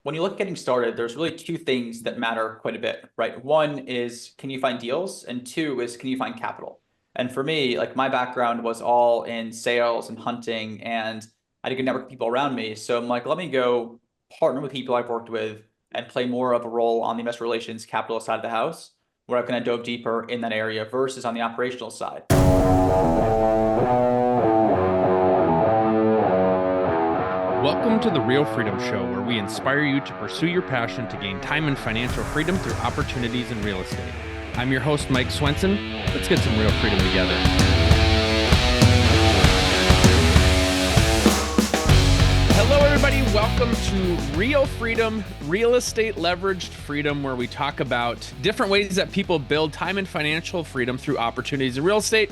when you look at getting started, there's really two things that matter quite a bit, right? One is, can you find deals? And two is, can you find capital? And for me, like my background was all in sales and hunting, and I had a good network of people around me. So I'm like, let me go partner with people I've worked with and play more of a role on the investor relations capital side of the house, where I've kind of dove deeper in that area versus on the operational side. Welcome to the Real Freedom Show, where we inspire you to pursue your passion to gain time and financial freedom through opportunities in real estate. I'm your host, Mike Swenson. Let's get some real freedom together. Hello, everybody. Welcome to Real Freedom, Real Estate Leveraged Freedom, where we talk about different ways that people build time and financial freedom through opportunities in real estate.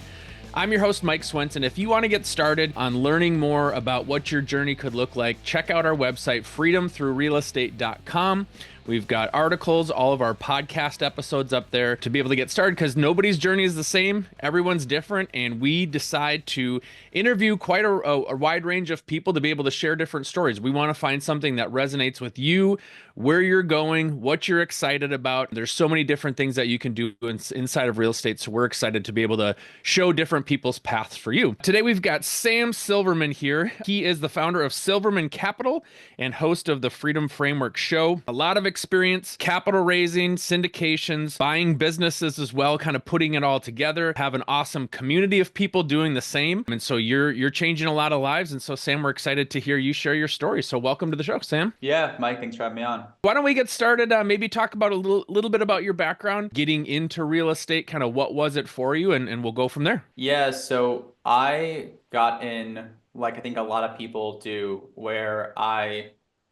I'm your host, Mike Swenson. If you want to get started on learning more about what your journey could look like, check out our website, freedomthroughrealestate.com. We've got articles, all of our podcast episodes up there to be able to get started, because nobody's journey is the same. Everyone's different, and we decide to interview quite a wide range of people to be able to share different stories. We want to find something that resonates with you, where you're going, what you're excited about. There's so many different things that you can do inside of real estate, so we're excited to be able to show different people's paths for you. Today, we've got Sam Silverman here. He is the founder of Silverman Capital and host of the Freedom Framework Show. A lot of experience, capital raising, syndications, buying businesses as well, kind of putting it all together. Have an awesome community of people doing the same. And so you're changing a lot of lives. And so, Sam, we're excited to hear you share your story. So welcome to the show, Sam. Yeah, Mike, thanks for having me on. Why don't we get started? Maybe talk about a little bit about your background, getting into real estate, kind of what was it for you, and we'll go from there. Yeah, so I got in, like I think a lot of people do, where I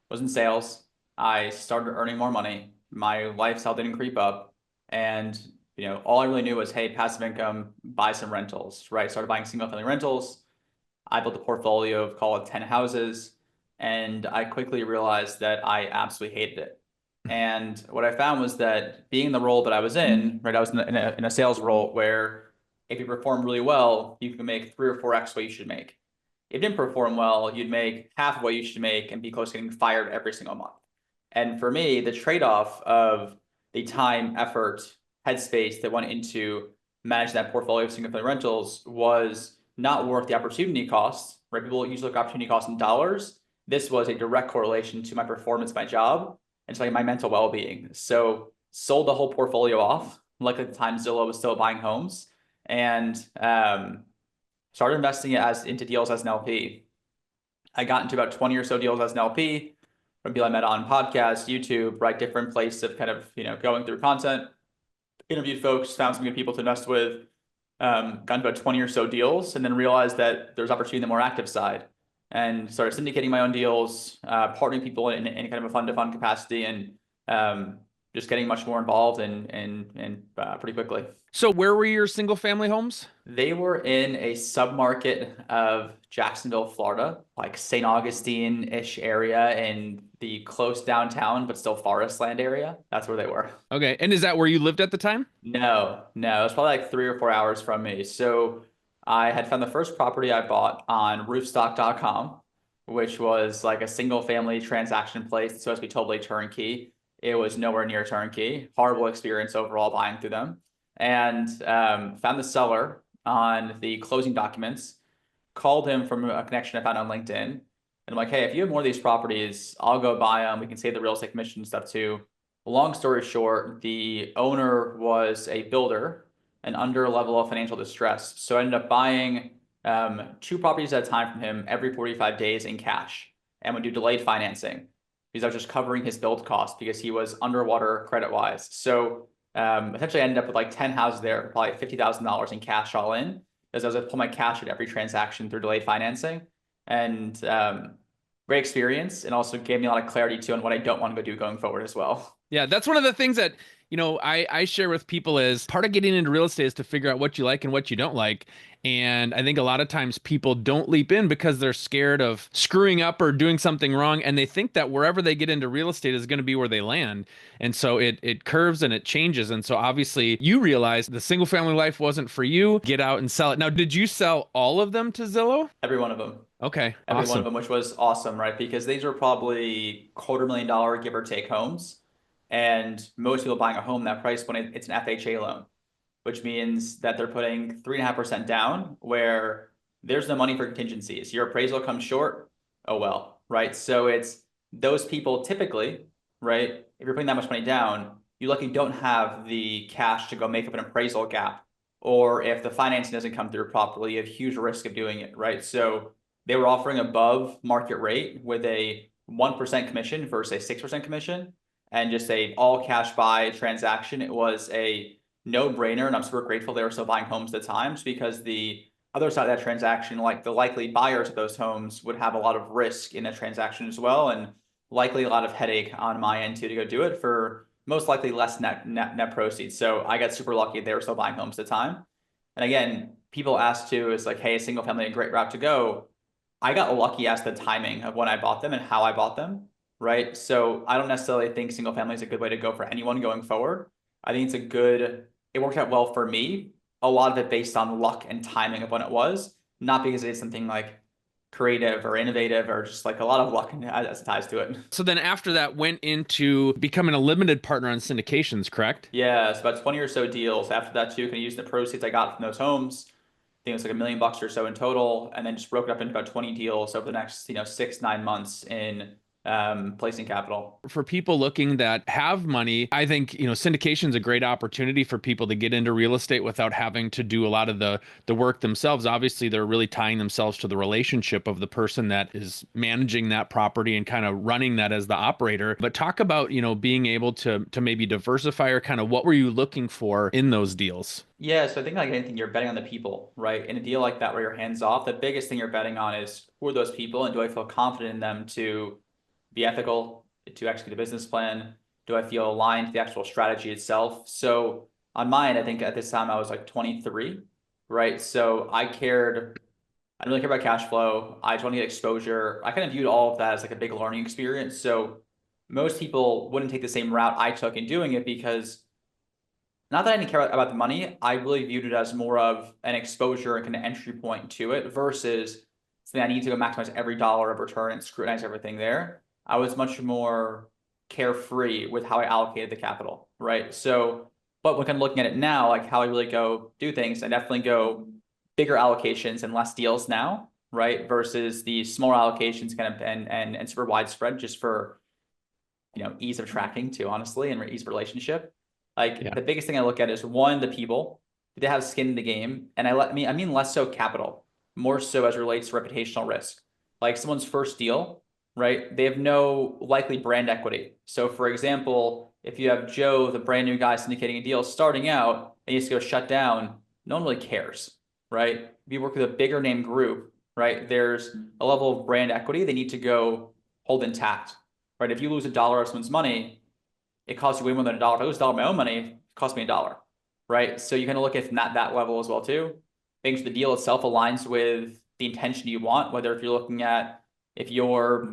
was in sales. I started earning more money. My lifestyle didn't creep up. And, all I really knew was, hey, passive income, buy some rentals, right? Started buying single family rentals. I built a portfolio of, call it 10 houses. And I quickly realized that I absolutely hated it. And what I found was that being the role that I was in, right, I was in a sales role where if you perform really well, you can make 3 or 4x what you should make. If you didn't perform well, you'd make half of what you should make and be close to getting fired every single month. And for me, the trade-off of the time, effort, headspace that went into managing that portfolio of single-family rentals was not worth the opportunity cost, right? People usually look at opportunity cost in dollars. This was a direct correlation to my performance, my job, and to my mental well-being. So sold the whole portfolio off. Like at the time, Zillow was still buying homes, and started investing into deals as an LP. I got into about 20 or so deals as an LP. From people I met on podcasts, YouTube, right, different places of kind of, going through content, interviewed folks, found some good people to invest with, got into about 20 or so deals, and then realized that there's opportunity in the more active side, and started syndicating my own deals, partnering people in kind of a fund-to-fund capacity, and just getting much more involved and pretty quickly. So where were your single family homes? They were in a submarket of Jacksonville, Florida, like St. Augustine-ish area in the close downtown, but still forest land area. That's where they were. Okay. And is that where you lived at the time? No. It was probably like 3 or 4 hours from me. So I had found the first property I bought on roofstock.com, which was like a single family transaction place. It's supposed to be totally turnkey. It was nowhere near turnkey. Horrible experience overall buying through them. And found the seller on the closing documents, called him from a connection I found on LinkedIn. And I'm like, hey, if you have more of these properties, I'll go buy them. We can save the real estate commission and stuff too. Long story short, the owner was a builder and under a level of financial distress. So I ended up buying 2 properties at a time from him every 45 days in cash, and would do delayed financing because I was just covering his build cost because he was underwater credit-wise. So essentially I ended up with like 10 houses there, probably $50,000 in cash all in, because I was able to pull my cash at every transaction through delayed financing. And great experience, and also gave me a lot of clarity too on what I don't want to go do going forward as well. Yeah, that's one of the things that, I share with people is part of getting into real estate is to figure out what you like and what you don't like. And I think a lot of times people don't leap in because they're scared of screwing up or doing something wrong. And they think that wherever they get into real estate is going to be where they land. And so it curves and it changes. And so obviously you realize the single family life wasn't for you. Get out and sell it. Now, did you sell all of them to Zillow? Every one of them. Okay, every one of awesome. them, which was awesome, right? Because these are probably $250,000 give or take homes. And most people buying a home that price when it's an FHA loan, which means that they're putting 3.5% down, where there's no money for contingencies. Your appraisal comes short, oh well, right? So it's those people typically, right? If you're putting that much money down, you likely don't have the cash to go make up an appraisal gap. Or if the financing doesn't come through properly, you have huge risk of doing it, right? So they were offering above market rate with a 1% commission versus a 6% commission and just a all cash buy transaction. It was a no brainer. And I'm super grateful they were still buying homes at the times, because the other side of that transaction, like the likely buyers of those homes, would have a lot of risk in that transaction as well. And likely a lot of headache on my end too to go do it for most likely less net proceeds. So I got super lucky they were still buying homes at the time. And again, people ask too, is like, hey, single family a great route to go? I got lucky as the timing of when I bought them and how I bought them, right? So I don't necessarily think single family is a good way to go for anyone going forward. I think it's a good, it worked out well for me. A lot of it based on luck and timing of when it was, not because it's something like creative or innovative or just like a lot of luck as ties to it. So then after that went into becoming a limited partner on syndications, correct? Yeah, it's about 20 or so deals. After that too, can use the proceeds I got from those homes. I think it was like $1 million or so in total, and then just broke it up into about 20 deals over the next, 6, 9 months in placing capital. For people looking that have money, I think, syndication is a great opportunity for people to get into real estate without having to do a lot of the work themselves. Obviously, they're really tying themselves to the relationship of the person that is managing that property and kind of running that as the operator. But talk about, being able to maybe diversify, or kind of what were you looking for in those deals? Yeah, so I think like anything, you're betting on the people, right? In a deal like that where you're hands off, the biggest thing you're betting on is who are those people and do I feel confident in them to be ethical, to execute a business plan? Do I feel aligned to the actual strategy itself? So on mine, I think at this time I was like 23, right? So I didn't really care about cash flow. I just want to get exposure. I kind of viewed all of that as like a big learning experience. So most people wouldn't take the same route I took in doing it, because not that I didn't care about the money, I really viewed it as more of an exposure and kind of entry point to it versus something I need to go maximize every dollar of return and scrutinize everything there. I was much more carefree with how I allocated the capital, right? So, but when I'm looking at it now, like how I really go do things, I definitely go bigger allocations and less deals now, right? Versus the smaller allocations kind of and super widespread just for ease of tracking too, honestly, and ease of relationship. Like Yeah. the biggest thing I look at is one, the people. Do they have skin in the game? And I mean less so capital, more so as it relates to reputational risk. Like someone's first deal, right? They have no likely brand equity. So for example, if you have Joe, the brand new guy syndicating a deal starting out, and he has to go shut down, no one really cares, right? If you work with a bigger name group, right? There's a level of brand equity they need to go hold intact, right? If you lose $1 of someone's money, it costs you way more than $1. If I lose $1 of my own money, it costs me $1, right? So you kind of look at it from that level as well too. Making sure the deal itself aligns with the intention you want, whether if you're looking at if you're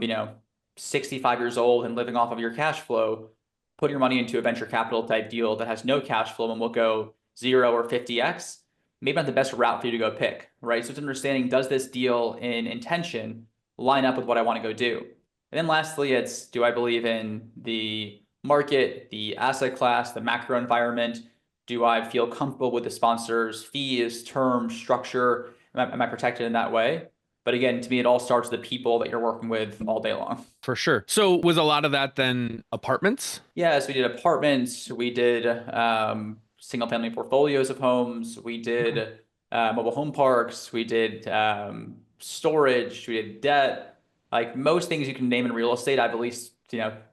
65 years old and living off of your cash flow, put your money into a venture capital type deal that has no cash flow and will go 0 or 50x, maybe not the best route for you to go pick, right? So it's understanding, does this deal in intention line up with what I want to go do? And then lastly, it's, do I believe in the market, the asset class, the macro environment? Do I feel comfortable with the sponsor's fees, terms, structure? Am I protected in that way? But again, to me, it all starts with the people that you're working with all day long. For sure. So was a lot of that then apartments? Yes, we did apartments. We did single family portfolios of homes. We Okay. did mobile home parks. We did storage. We did debt. Like most things you can name in real estate, I've at least,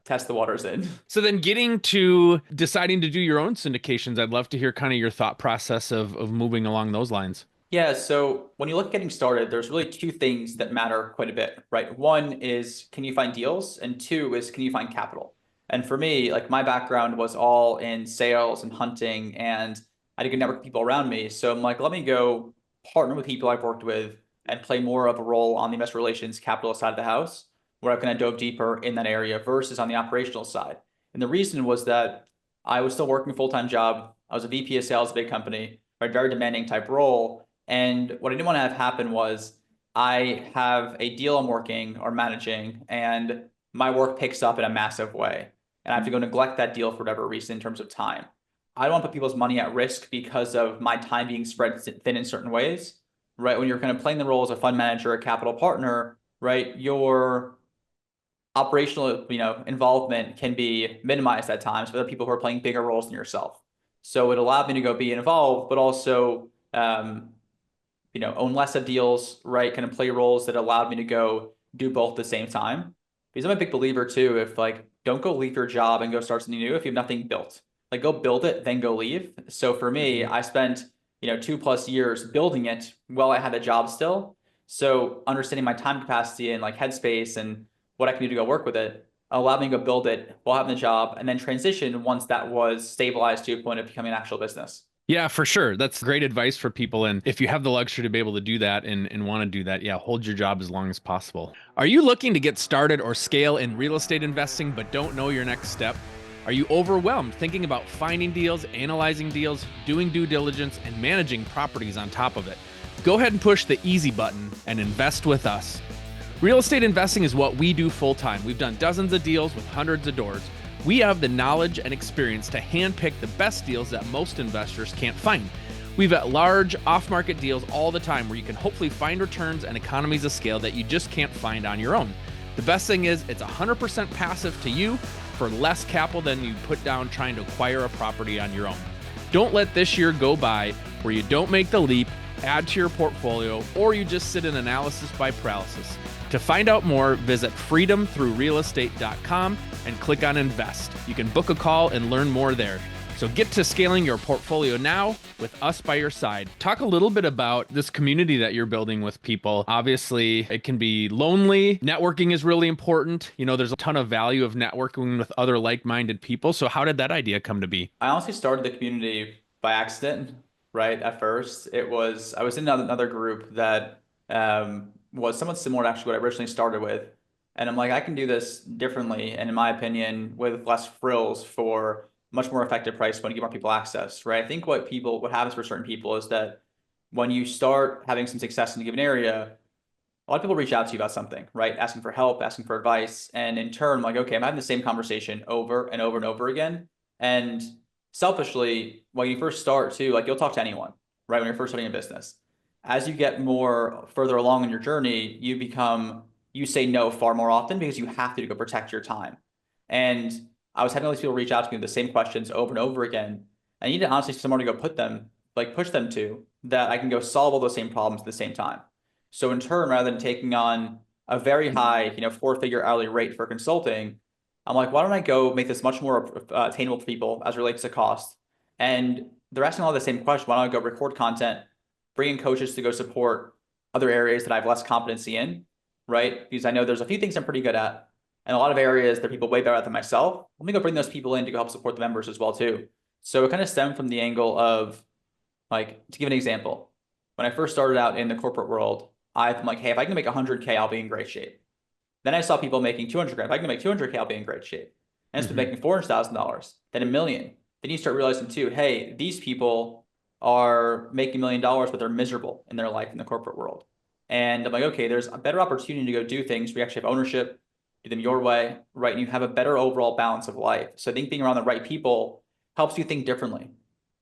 test the waters in. So then getting to deciding to do your own syndications, I'd love to hear kind of your thought process of moving along those lines. Yeah, so when you look at getting started, there's really two things that matter quite a bit, right? One is, can you find deals? And two is, can you find capital? And for me, like my background was all in sales and hunting, and I had a good network of people around me. So I'm like, let me go partner with people I've worked with and play more of a role on the investor relations capital side of the house, where I kind of dove deeper in that area versus on the operational side. And the reason was that I was still working a full-time job. I was a VP of sales at a big company, right? Very demanding type role. And what I didn't want to have happen was I have a deal I'm working or managing, and my work picks up in a massive way. And I have to go neglect that deal for whatever reason in terms of time. I don't want to put people's money at risk because of my time being spread thin in certain ways, right? When you're kind of playing the role as a fund manager, a capital partner, right? Your operational, involvement can be minimized at times for other people who are playing bigger roles than yourself. So it allowed me to go be involved, but also own less of deals, right? Kind of play roles that allowed me to go do both at the same time. Because I'm a big believer too, if like don't go leave your job and go start something new if you have nothing built. Like go build it, then go leave. So for me, Mhm. I spent, 2+ years building it while I had a job still. So understanding my time capacity and like headspace and what I can do to go work with it allowed me to go build it while having the job and then transition once that was stabilized to a point of becoming an actual business. Yeah, for sure. That's great advice for people. And if you have the luxury to be able to do that and want to do that, yeah, hold your job as long as possible. Are you looking to get started or scale in real estate investing but don't know your next step? Are you overwhelmed thinking about finding deals, analyzing deals, doing due diligence, and managing properties on top of it? Go ahead and push the easy button and invest with us. Real estate investing is what we do full time. We've done dozens of deals with hundreds of doors. We have the knowledge and experience to handpick the best deals that most investors can't find. We vet large off-market deals all the time where you can hopefully find returns and economies of scale that you just can't find on your own. The best thing is it's 100% passive to you for less capital than you put down trying to acquire a property on your own. Don't let this year go by where you don't make the leap, add to your portfolio, or you just sit in analysis by paralysis. To find out more, visit freedomthroughrealestate.com and click on invest. You can book a call and learn more there. So get to scaling your portfolio now with us by your side. Talk a little bit about this community that you're building with people. Obviously, it can be lonely. Networking is really important. There's a ton of value of networking with other like-minded people. So how did that idea come to be? I honestly started the community by accident, right? At first, I was in another group that was somewhat similar to actually what I originally started with, and I'm like, I can do this differently, and in my opinion, with less frills for much more effective price point to give more people access, right? I think what happens for certain people is that when you start having some success in a given area, a lot of people reach out to you about something, right? Asking for help, asking for advice. And in turn, I'm like, okay, I'm having the same conversation over and over and over again. And selfishly, when you first start too, like you'll talk to anyone, right? When you're first starting a business. As you get more further along in your journey, you say no far more often because you have to go protect your time. And I was having all these people reach out to me with the same questions over and over again. I need to honestly someone to go push them to that I can go solve all those same problems at the same time. So in turn, rather than taking on a very high, four-figure hourly rate for consulting, I'm like, why don't I go make this much more attainable for people as it relates to cost? And they're asking all the same question. Why don't I go record content, bring in coaches to go support other areas that I have less competency in, right? Because I know there's a few things I'm pretty good at, and a lot of areas that are people way better at than myself. Let me go bring those people in to go help support the members as well too. So it kind of stemmed from the angle of like, to give an example, when I first started out in the corporate world, I'm like, hey, if I can make 100K, I'll be in great shape. Then I saw people making 200 grand. If I can make 200K, I'll be in great shape. And it's been Mhm. making $400,000, then a million. Then you start realizing too, hey, these people are making $1 million, but they're miserable in their life in the corporate world. And I'm like, okay, there's a better opportunity to go do things. We actually have ownership, do them your way, right? And you have a better overall balance of life. So I think being around the right people helps you think differently,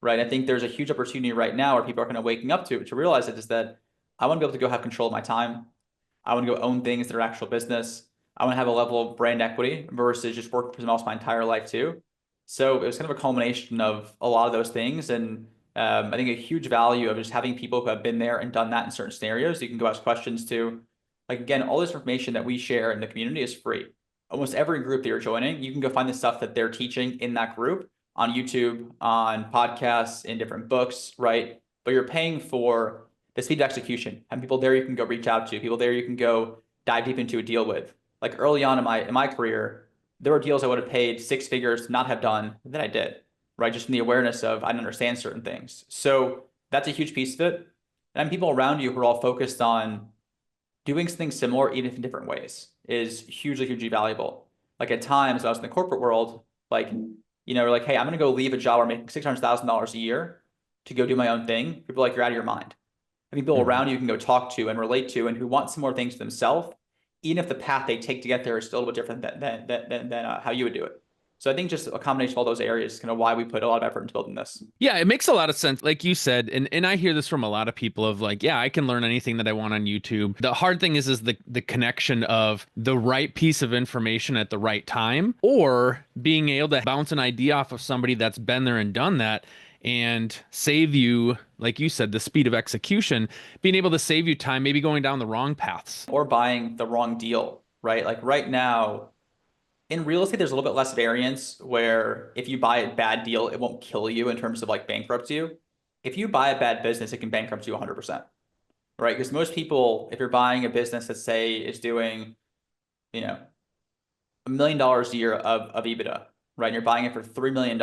right? I think there's a huge opportunity right now where people are kind of waking up to realize it is that I want to be able to go have control of my time. I want to go own things that are actual business. I want to have a level of brand equity versus just work for someone else my entire life too. So it was kind of a culmination of a lot of those things. And I think a huge value of just having people who have been there and done that in certain scenarios. You can go ask questions to. Like, again, all this information that we share in the community is free. Almost every group that you're joining, you can go find the stuff that they're teaching in that group on YouTube, on podcasts, in different books, right? But you're paying for the speed of execution, and people there you can go reach out to, people there you can go dive deep into a deal with. Like early on in my career, there were deals I would have paid six figures to not have done that I did, right? Just from the awareness of I don't understand certain things. So that's a huge piece of it. And people around you who are all focused on doing something similar, even if in different ways, is hugely, hugely valuable. Like at times, when I was in the corporate world, like, we're like, hey, I'm gonna go leave a job where I'm making $600,000 a year to go do my own thing. People are like, you're out of your mind. having people Mhm. around you can go talk to and relate to and who want similar things for themselves, even if the path they take to get there is still a little bit different than how you would do it. So I think just a combination of all those areas is kind of why we put a lot of effort into building this. Yeah, it makes a lot of sense. Like you said, and I hear this from a lot of people of like, yeah, I can learn anything that I want on YouTube. The hard thing is the connection of the right piece of information at the right time, or being able to bounce an idea off of somebody that's been there and done that and save you, like you said, the speed of execution, being able to save you time, maybe going down the wrong paths. Or buying the wrong deal, right? Like right now, in real estate, there's a little bit less variance where if you buy a bad deal, it won't kill you in terms of like bankrupt you. If you buy a bad business, it can bankrupt you 100%, right? Because most people, if you're buying a business that say is doing, you know, $1 million a year of EBITDA, right? And you're buying it for $3 million,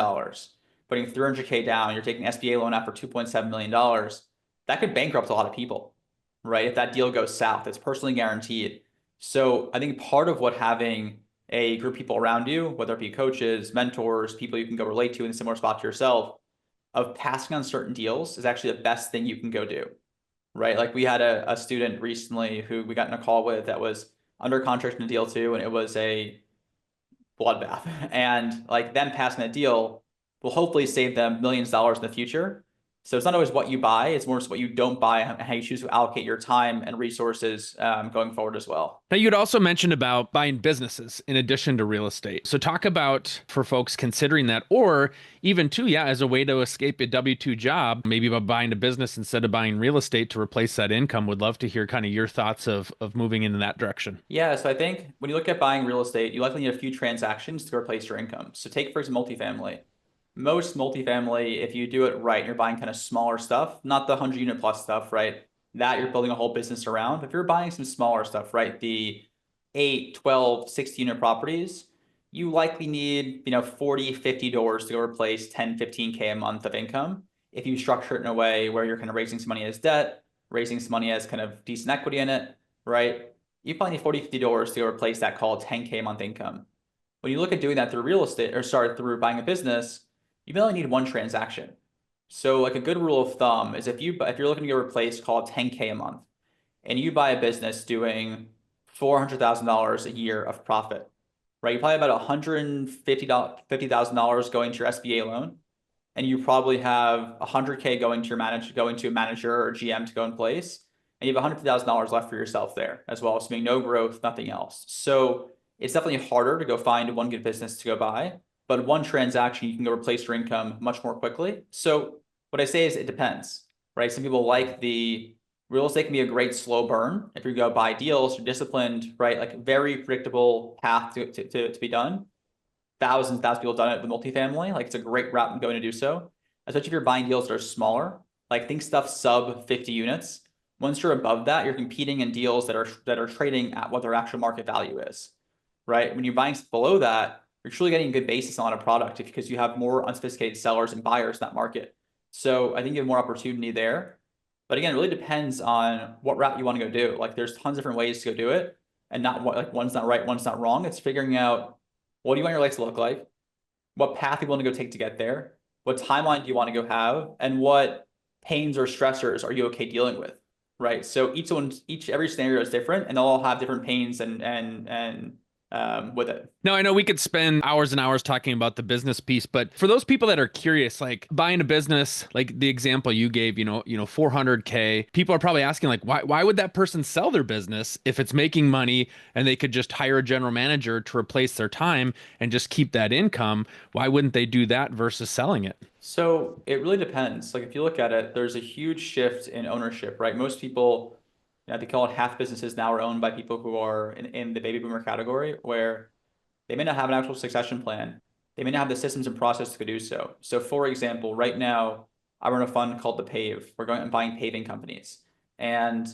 putting 300K down, you're taking an SBA loan out for $2.7 million. That could bankrupt a lot of people, right? If that deal goes south, it's personally guaranteed. So I think part of what having a group of people around you, whether it be coaches, mentors, people you can go relate to in a similar spot to yourself, of passing on certain deals is actually the best thing you can go do, right? Like we had a student recently who we got in a call with that was under contract in a deal too, and it was a bloodbath. And like them passing that deal will hopefully save them millions of dollars in the future. So it's not always what you buy, it's more just what you don't buy and how you choose to allocate your time and resources going forward as well. Now, you'd also mentioned about buying businesses in addition to real estate. So, talk about for folks considering that, or even too, yeah, as a way to escape a W-2 job, maybe by buying a business instead of buying real estate to replace that income. Would love to hear kind of your thoughts of moving in that direction. Yeah, so I think when you look at buying real estate, you likely need a few transactions to replace your income. So take for example multifamily. Most multifamily, if you do it right, you're buying kind of smaller stuff, not the 100 unit plus stuff, right? That you're building a whole business around. If you're buying some smaller stuff, right? The 8, 12, 16 unit properties, you likely need, 40, 50 doors to go replace 10, 15K a month of income. If you structure it in a way where you're kind of raising some money as debt, raising some money as kind of decent equity in it, right? You probably need 40, 50 doors to go replace that called 10K a month income. When you look at doing that through real estate or start through buying a business, you only need one transaction. So like a good rule of thumb is if you're looking to replace call it 10K a month and you buy a business doing $400,000 a year of profit, right? You probably have about $150,000 going to your SBA loan, and you probably have 100K going to a manager or GM to go in place, and you have $150,000 left for yourself there as well, assuming no growth, nothing else. So it's definitely harder to go find one good business to go buy, but one transaction you can go replace your income much more quickly. So what I say is it depends, right? Some people like the real estate can be a great slow burn if you go buy deals, you're disciplined, right? Like very predictable path to be done. Thousands of people have done it with multifamily. Like it's a great route going to do so, especially if you're buying deals that are smaller. Like think stuff sub 50 units. Once you're above that, you're competing in deals that are trading at what their actual market value is, right? When you're buying below that, you're truly getting a good basis on a product because you have more unsophisticated sellers and buyers in that market. So I think you have more opportunity there. But again, it really depends on what route you want to go do. Like there's tons of different ways to go do it, and not what like one's not right, one's not wrong. It's figuring out what do you want your life to look like, what path you want to go take to get there, what timeline do you want to go have, and what pains or stressors are you okay dealing with, right? So every scenario is different, and they'll all have different pains and with it. Now, I know we could spend hours and hours talking about the business piece, but for those people that are curious, like buying a business, like the example you gave, 400K, people are probably asking like, why would that person sell their business if it's making money and they could just hire a general manager to replace their time and just keep that income? Why wouldn't they do that versus selling it? So it really depends. Like if you look at it, there's a huge shift in ownership, right? Most people, they call it half businesses now are owned by people who are in the baby boomer category, where they may not have an actual succession plan. They may not have the systems and process to do so. So, for example, right now, I run a fund called the Pave. We're going and buying paving companies. And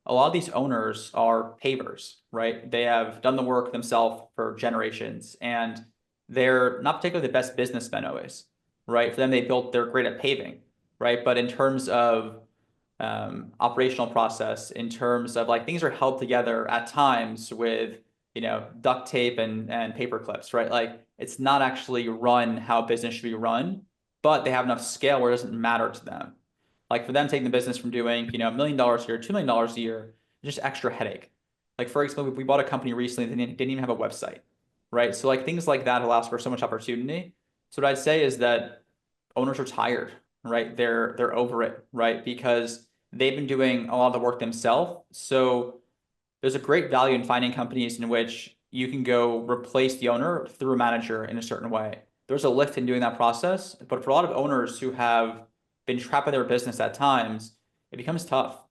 a lot of these owners are pavers, right? They have done the work themselves for generations, and they're not particularly the best businessmen always, right? For them, they're great at paving, right? But in terms of operational process, in terms of like things are held together at times with duct tape and paper clips, right? Like it's not actually run how business should be run, but they have enough scale where it doesn't matter to them. Like for them taking the business from doing, $1 million a year, $2 million a year, just extra headache. Like for example, we bought a company recently that didn't even have a website, right? So like things like that allows for so much opportunity. So what I'd say is that owners are tired, right? They're over it, right? Because they've been doing a lot of the work themselves. So there's a great value in finding companies in which you can go replace the owner through a manager in a certain way. There's a lift in doing that process, but for a lot of owners who have been trapped by their business at times, it becomes tough,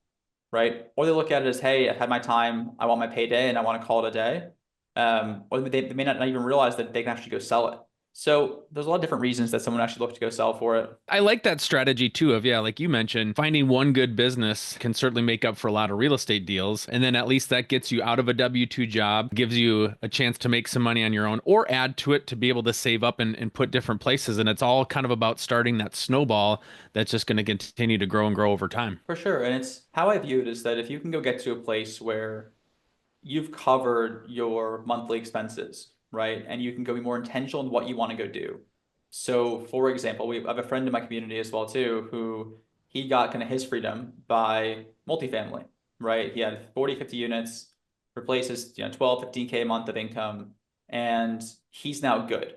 right? Or they look at it as, hey, I've had my time, I want my payday, and I want to call it a day. Or they may not even realize that they can actually go sell it. So there's a lot of different reasons that someone actually look to go sell for it. I like that strategy too of, yeah, like you mentioned, finding one good business can certainly make up for a lot of real estate deals. And then at least that gets you out of a W-2 job, gives you a chance to make some money on your own or add to it to be able to save up and put different places. And it's all kind of about starting that snowball that's just going to continue to grow and grow over time. For sure. And it's how I view it is that if you can go get to a place where you've covered your monthly expenses, right? And you can go be more intentional in what you want to go do. So, for example, I have a friend in my community as well too, who he got kind of his freedom by multifamily, right? He had 40, 50 units, replaces, 12, 15K a month of income, and he's now good.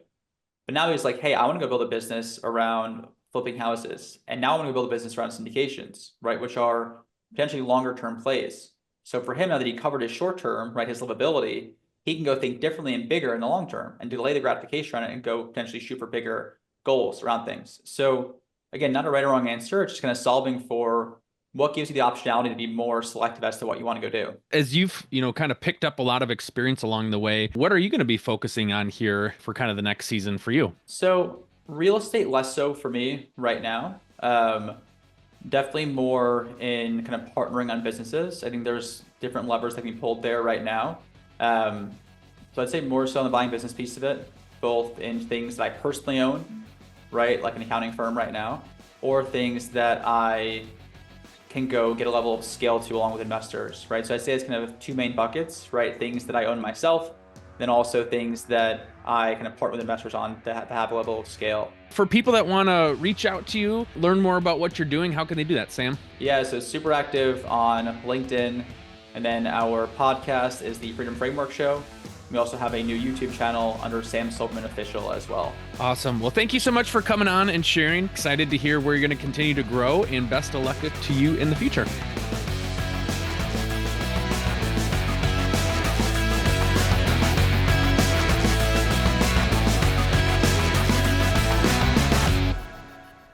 But now he's like, hey, I want to go build a business around flipping houses. And now I want to build a business around syndications, right? Which are potentially longer term plays. So for him, now that he covered his short term, right, his livability, he can go think differently and bigger in the long term and delay the gratification on it and go potentially shoot for bigger goals around things. So again, not a right or wrong answer. It's just kind of solving for what gives you the optionality to be more selective as to what you want to go do. As you've, kind of picked up a lot of experience along the way, what are you going to be focusing on here for kind of the next season for you? So real estate less so for me right now. Definitely more in kind of partnering on businesses. I think there's different levers that can be pulled there right now. So I'd say more so on the buying business piece of it, both in things that I personally own, right, like an accounting firm right now, or things that I can go get a level of scale to along with investors, right? So I'd say it's kind of two main buckets, right? Things that I own myself, then also things that I kind of partner with investors on that have a level of scale. For people that want to reach out to you, learn more about what you're doing, how can they do that, Sam? Yeah, so super active on LinkedIn. And then our podcast is the Freedom Framework Show. We also have a new YouTube channel under Sam Silverman Official as well. Awesome. Well, thank you so much for coming on and sharing. Excited to hear where you're going to continue to grow, and best of luck to you in the future.